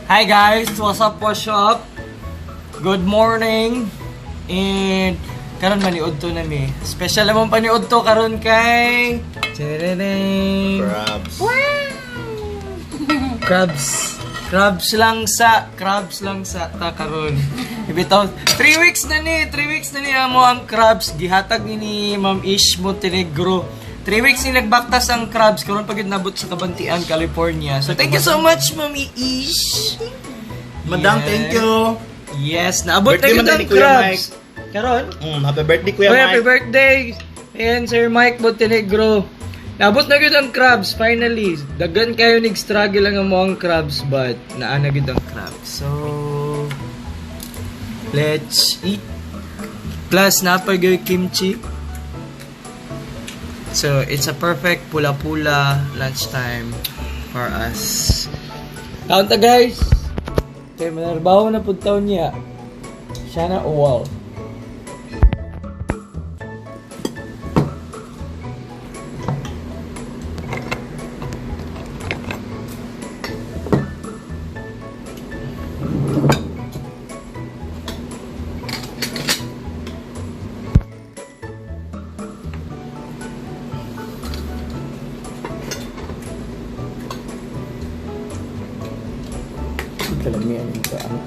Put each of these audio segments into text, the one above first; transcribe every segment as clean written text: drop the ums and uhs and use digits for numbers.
Hi guys, what's up, what's up? Good morning. And karon maniud to na mi. Special naman paniud to karon kay Crabs. Crabs lang sa ta karon. Ibitaw 3 weeks na ni amo ang crabs gihatag ni Ma'am Ish Montenegro. 3 weeks ni nagbaktas ang crabs karon pagid nabot sa Kabantian, California. So thank you so much, Ma'am Ish. Madam, thank you. Yes, naabot na Birthday yun man ang ni Kuya crabs. Karon? Happy birthday, Kuya Mike. Happy birthday! Ayan, Sir Mike Montenegro. Naabot na yun ang crabs, finally. Dagan kayo nag-struggle lang ang mga crabs, but naana yun ang crabs. So, let's eat. Plus, napagay kimchi. So, it's a perfect pula-pula lunchtime for us. Kaunta, guys! Okay, manarbaho na puntaw niya. Siya na uwal. Kalamihan ito ang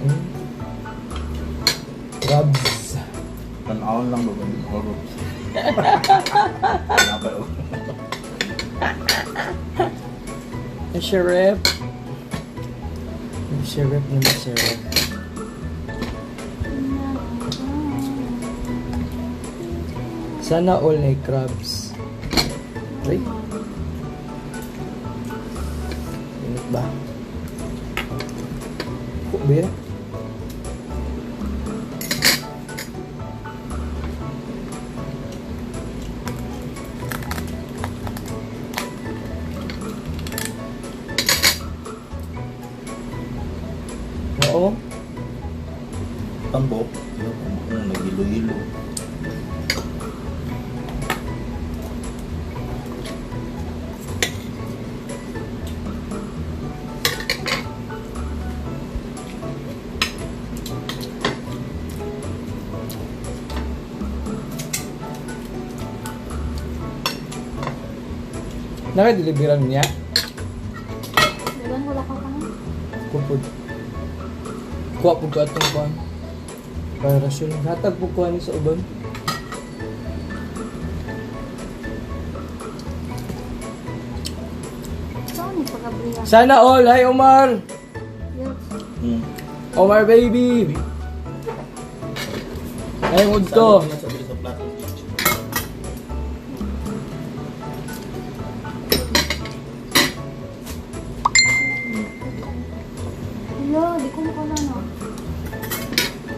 crabs. Tanawan lang ba ba? Horrors. Sheriff. Sheriff na masarap. Sana all na crabs. Right? Init ba? Kubi ya? Oo. Tambok. Nagilo-ilo. Naka-deliveran niya? Diban, wala ka kang? Kupod. Kuha po ka itong kuhan. Para rasyon. Hatag po kuhan sa uban. Saan yung pagkabriya? Sana all! Hi, Omar! Yes. Omar, baby! Ay, to. Hello, di ko makala na.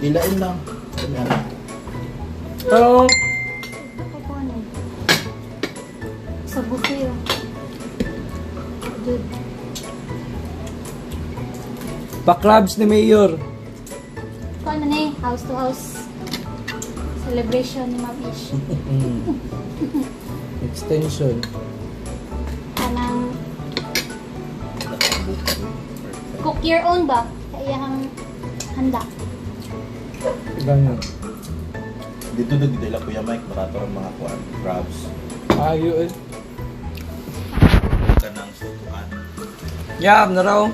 Ilain lang. Kami ano. Hello! Ito ko po ano. Sa buffet. Dude. Pa-clubs ni Mayor. Ito ano na eh, house to house. Celebration ni Ma'am Ish. Extension. Kanang cook your own ba? Kaya kang handa. Ganyan. Dito nagdala Kuya Mike. Marato ang mga kuhan. Crabs. Ayo eh. Kanang sutuan. Yab na raw.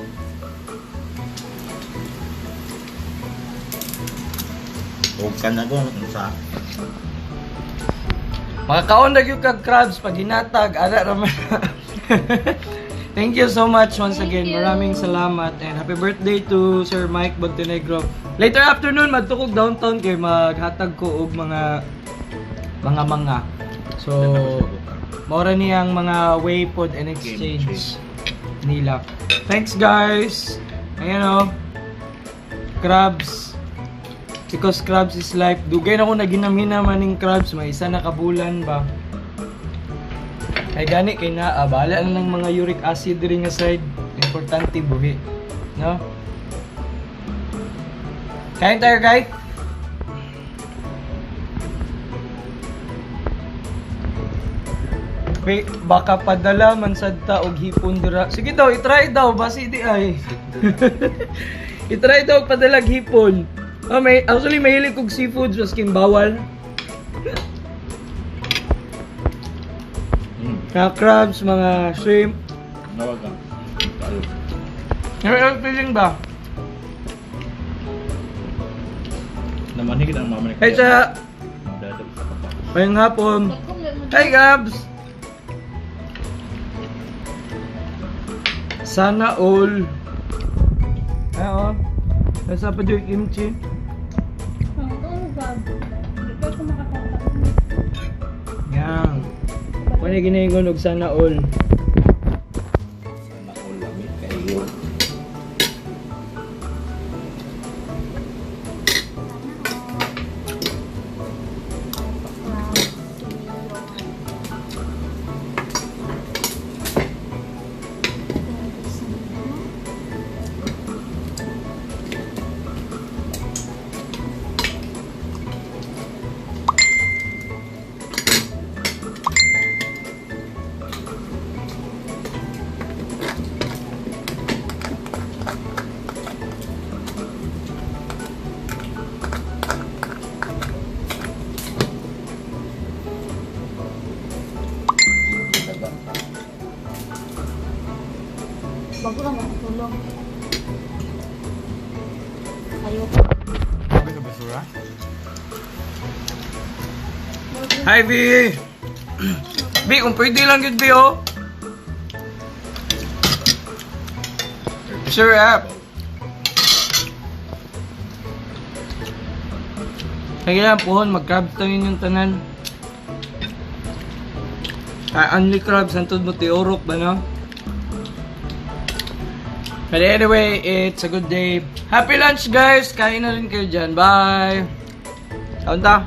Huwag ka na doon. Ano sa? Makakaon na yung kag crabs pag hinatag. Ara raman. Thank you so much once Thank again. you. Maraming salamat and happy birthday to Sir Mike Montenegro. Later afternoon magtukog downtown kay maghatag ko og mga. So mora niyang mga way pod and exchange nila. Thanks guys. Ayan o. Crabs. Because crabs is life. Dugay na ko na ginamina maning crabs. May isa na kabulan ba. Kay gani kay na bahala na ng mga uric acid ring nga side. Importante buhi, no? Kain tayo, guys. baka padala man sad ta og hipon dira. Sige daw, i-try daw basi di ay. I-try daw padala og hipon. Oh, actually mahilig kog seafoods maskin bawal. Mga crabs, mga shrimp. Nawagan. Ano feeling ba? Namanig ang mama ni Hey sa Dadab sa papa. ngayong hapon. Hey Gabs! Sana all. Oo. Nasa pa yung kimchi. Yan. Kung na ginahingon og sana all. Sana all lamig kayo. Bago lang matulong. Ayoko. Hi B! B, kung pwede lang yun B oh. Sure app. Kaya pohon, mag-crab tayo yung tanan. Unli crabs, antod mo tiyorok ba no? But anyway, it's a good day. Happy lunch guys! Kain na rin kayo dyan. Bye! Kaunta!